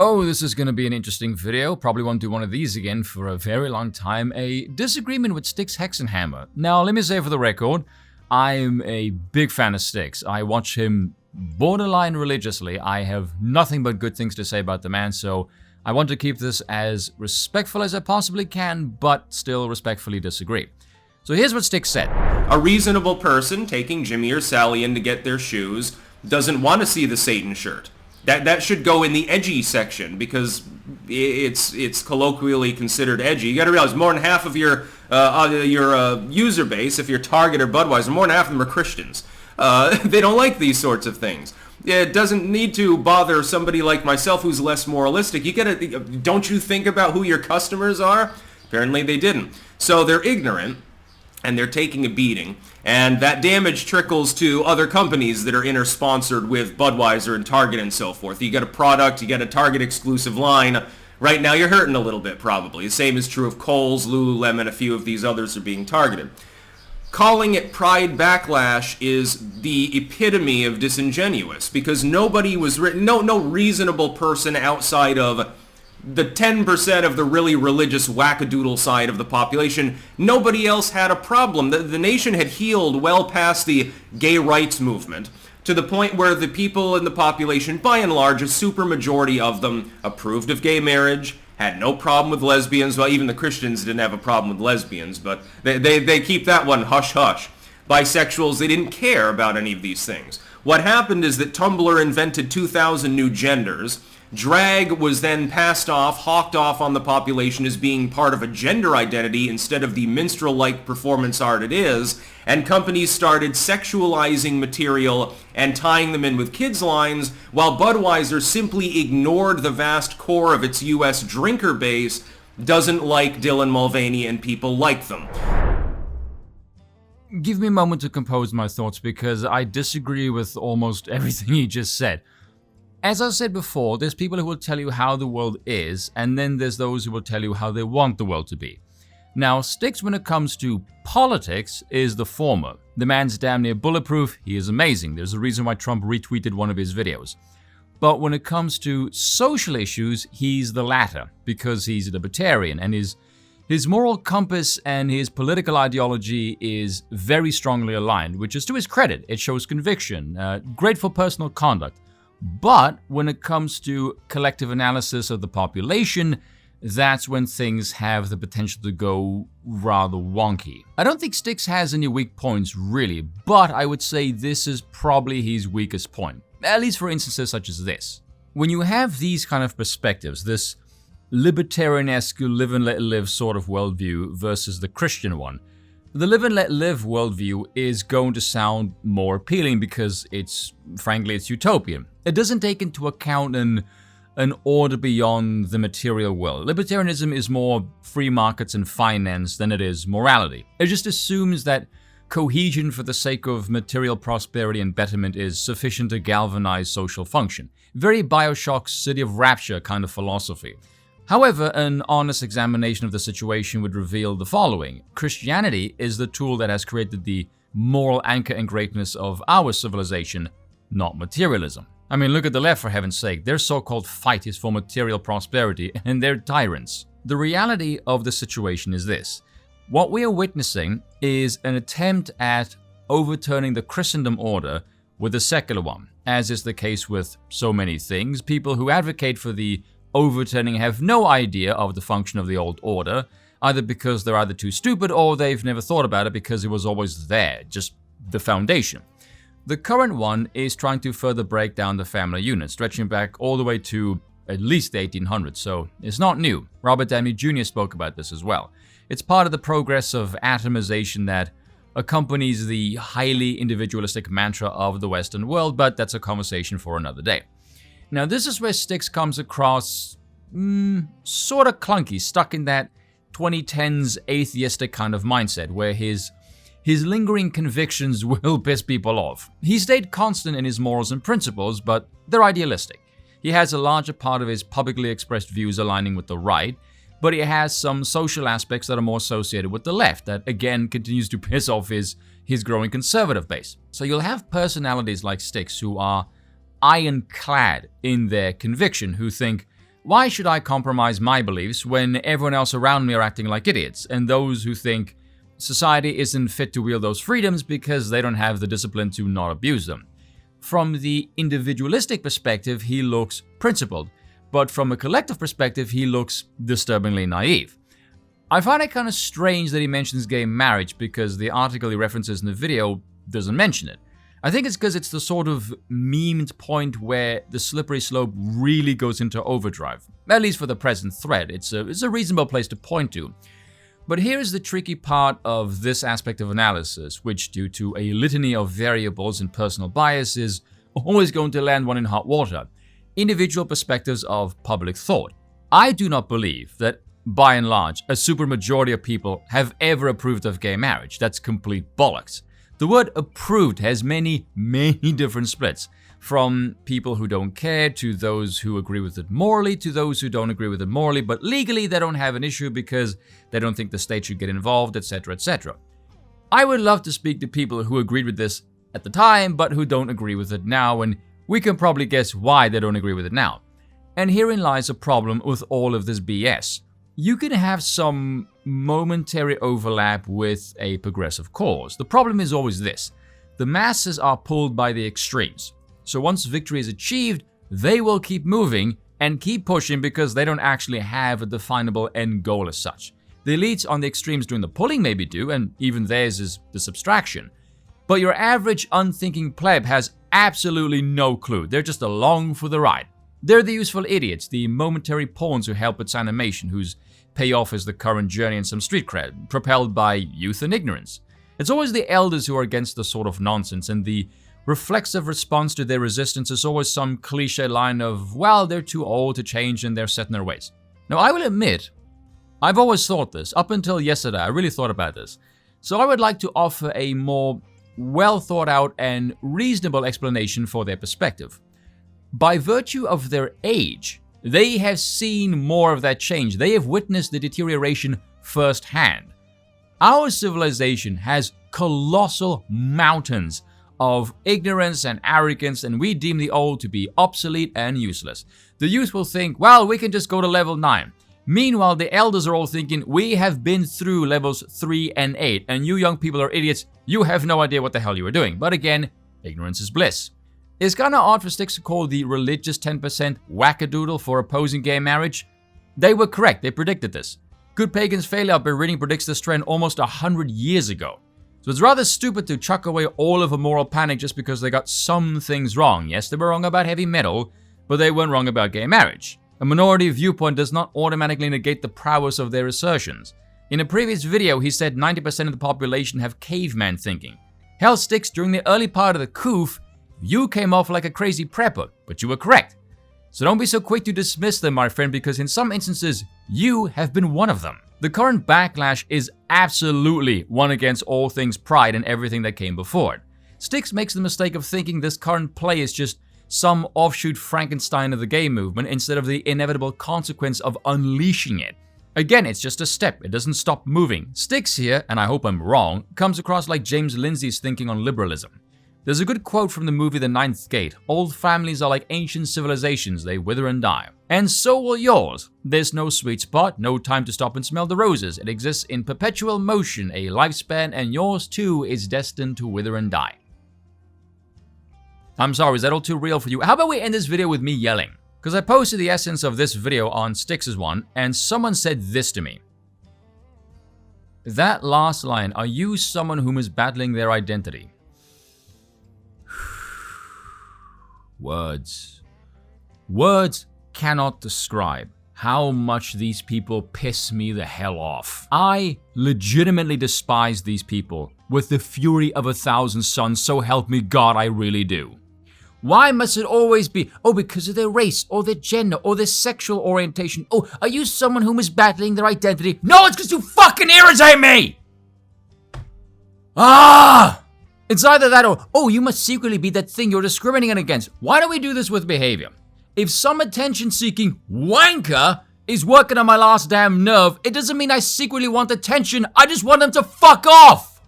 Oh, this is gonna be an interesting video. Probably won't do one of these again for a very long time. A disagreement with Styx Hexenhammer. Now, let me say for the record, I'm a big fan of Styx. I watch him borderline religiously. I have nothing but good things to say about the man, so I want to keep this as respectful as I possibly can, but still respectfully disagree. So here's what Styx said. A reasonable person taking Jimmy or Sally in to get their shoes doesn't want to see the Satan shirt. That should go in the edgy section because it's colloquially considered edgy. You got to realize more than half of your user base, if you're Target or Budweiser, more than half of them are Christians. They don't like these sorts of things. It doesn't need to bother somebody like myself who's less moralistic. Don't you think about who your customers are? Apparently they didn't. So they're ignorant. And they're taking a beating, and that damage trickles to other companies that are inter-sponsored with Budweiser and Target and so forth. You get a product, you get a Target exclusive line. Right now you're hurting a little bit probably. The same is true of Kohl's, Lululemon, a few of these others are being targeted. Calling it Pride Backlash is the epitome of disingenuous because nobody was no reasonable person outside of the 10% of the really religious wackadoodle side of the population, nobody else had a problem. The nation had healed well past the gay rights movement to the point where the people in the population, by and large, a supermajority of them approved of gay marriage, had no problem with lesbians. Well, even the Christians didn't have a problem with lesbians, but they keep that one hush-hush. Bisexuals, they didn't care about any of these things. What happened is that Tumblr invented 2,000 new genders. Drag was then hawked off on the population as being part of a gender identity instead of the minstrel-like performance art it is, and companies started sexualizing material and tying them in with kids' lines, while Budweiser simply ignored the vast core of its U.S. drinker base, doesn't like Dylan Mulvaney and people like them. Give me a moment to compose my thoughts because I disagree with almost everything he just said. As I said before, there's people who will tell you how the world is, and then there's those who will tell you how they want the world to be. Now, Styx, when it comes to politics, is the former. The man's damn near bulletproof, he is amazing. There's a reason why Trump retweeted one of his videos. But when it comes to social issues, he's the latter, because he's a libertarian, and his moral compass and his political ideology is very strongly aligned, which is to his credit. It shows conviction, grateful personal conduct. But when it comes to collective analysis of the population, that's when things have the potential to go rather wonky. I don't think Styx has any weak points really, but I would say this is probably his weakest point, at least for instances such as this. When you have these kind of perspectives, this libertarian-esque live and let live sort of worldview versus the Christian one, the live and let live worldview is going to sound more appealing because it's utopian. It doesn't take into account an order beyond the material world. Libertarianism is more free markets and finance than it is morality. It just assumes that cohesion for the sake of material prosperity and betterment is sufficient to galvanize social function. Very Bioshock's City of Rapture kind of philosophy. However, an honest examination of the situation would reveal the following. Christianity is the tool that has created the moral anchor and greatness of our civilization, not materialism. I mean, look at the left for heaven's sake. Their so-called fight is for material prosperity, and they're tyrants. The reality of the situation is this. What we are witnessing is an attempt at overturning the Christendom order with a secular one. As is the case with so many things, people who advocate for the overturning have no idea of the function of the old order, either because they're either too stupid or they've never thought about it because it was always there, just the foundation. The current one is trying to further break down the family unit, stretching back all the way to at least the 1800s, so it's not new. Robert Downey Jr. spoke about this as well. It's part of the progress of atomization that accompanies the highly individualistic mantra of the Western world, but that's a conversation for another day. Now, this is where Styx comes across sort of clunky, stuck in that 2010s atheistic kind of mindset where his lingering convictions will piss people off. He stayed constant in his morals and principles, but they're idealistic. He has a larger part of his publicly expressed views aligning with the right, but he has some social aspects that are more associated with the left that, again, continues to piss off his growing conservative base. So you'll have personalities like Styx who are ironclad in their conviction, who think Why should I compromise my beliefs when everyone else around me are acting like idiots, and those who think society isn't fit to wield those freedoms because they don't have the discipline to not abuse them? From the individualistic perspective, he looks principled, but from a collective perspective, he looks disturbingly naive. I find it kind of strange that he mentions gay marriage because the article he references in the video doesn't mention it. I think it's because it's the sort of memed point where the slippery slope really goes into overdrive. At least for the present thread, it's a reasonable place to point to. But here is the tricky part of this aspect of analysis, which due to a litany of variables and personal bias is always going to land one in hot water. Individual perspectives of public thought. I do not believe that, by and large, a supermajority of people have ever approved of gay marriage. That's complete bollocks. The word approved has many different splits, from people who don't care to those who agree with it morally to those who don't agree with it morally, but legally they don't have an issue because they don't think the state should get involved, etc., etc. I would love to speak to people who agreed with this at the time, but who don't agree with it now, and we can probably guess why they don't agree with it now. And herein lies a problem with all of this BS. You can have some momentary overlap with a progressive cause. The problem is always this: the masses are pulled by the extremes. So once victory is achieved, they will keep moving and keep pushing because they don't actually have a definable end goal as such. The elites on the extremes doing the pulling maybe do, and even theirs is the subtraction. But your average unthinking pleb has absolutely no clue. They're just along for the ride. They're the useful idiots, the momentary pawns who help its animation, whose payoff is the current journey and some street cred, propelled by youth and ignorance. It's always the elders who are against this sort of nonsense, and the reflexive response to their resistance is always some cliche line of, well, they're too old to change and they're set in their ways. Now, I will admit, I've always thought this. Up until yesterday, I really thought about this. So I would like to offer a more well thought out and reasonable explanation for their perspective. By virtue of their age, they have seen more of that change. They have witnessed the deterioration firsthand. Our civilization has colossal mountains of ignorance and arrogance, and we deem the old to be obsolete and useless. The youth will think, well, we can just go to level 9. Meanwhile, the elders are all thinking, we have been through levels 3 and 8, and you young people are idiots. You have no idea what the hell you are doing. But again, ignorance is bliss. It's kind of odd for Styx to call the religious 10% wackadoodle for opposing gay marriage. They were correct, they predicted this. Good Pagan's failure by reading predicts this trend almost 100 years ago. So it's rather stupid to chuck away all of a moral panic just because they got some things wrong. Yes, they were wrong about heavy metal, but they weren't wrong about gay marriage. A minority viewpoint does not automatically negate the prowess of their assertions. In a previous video, he said 90% of the population have caveman thinking. Hell, Styx, during the early part of the coup, you came off like a crazy prepper, but you were correct. So don't be so quick to dismiss them, my friend, because in some instances, you have been one of them. The current backlash is absolutely one against all things pride and everything that came before it. Styx makes the mistake of thinking this current play is just some offshoot Frankenstein of the gay movement instead of the inevitable consequence of unleashing it. Again, it's just a step, it doesn't stop moving. Styx here, and I hope I'm wrong, comes across like James Lindsay's thinking on liberalism. There's a good quote from the movie The Ninth Gate: old families are like ancient civilizations, they wither and die. And so will yours. There's no sweet spot, no time to stop and smell the roses. It exists in perpetual motion, a lifespan, and yours too is destined to wither and die. I'm sorry, is that all too real for you? How about we end this video with me yelling? Because I posted the essence of this video on Styx's one, and someone said this to me. That last line, are you someone whom is battling their identity? Words. Words cannot describe how much these people piss me the hell off. I legitimately despise these people with the fury of 1,000 suns, so help me God, I really do. Why must it always be, oh, because of their race, or their gender, or their sexual orientation? Oh, are you someone whom is battling their identity? No, it's because you fucking irritate me! Ah! It's either that or, oh, you must secretly be that thing you're discriminating against. Why do we do this with behavior? If some attention-seeking wanker is working on my last damn nerve, it doesn't mean I secretly want attention. I just want them to fuck off!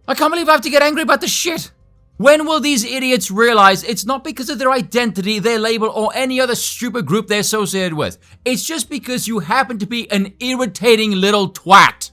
I can't believe I have to get angry about this shit. When will these idiots realize it's not because of their identity, their label, or any other stupid group they're associated with? It's just because you happen to be an irritating little twat.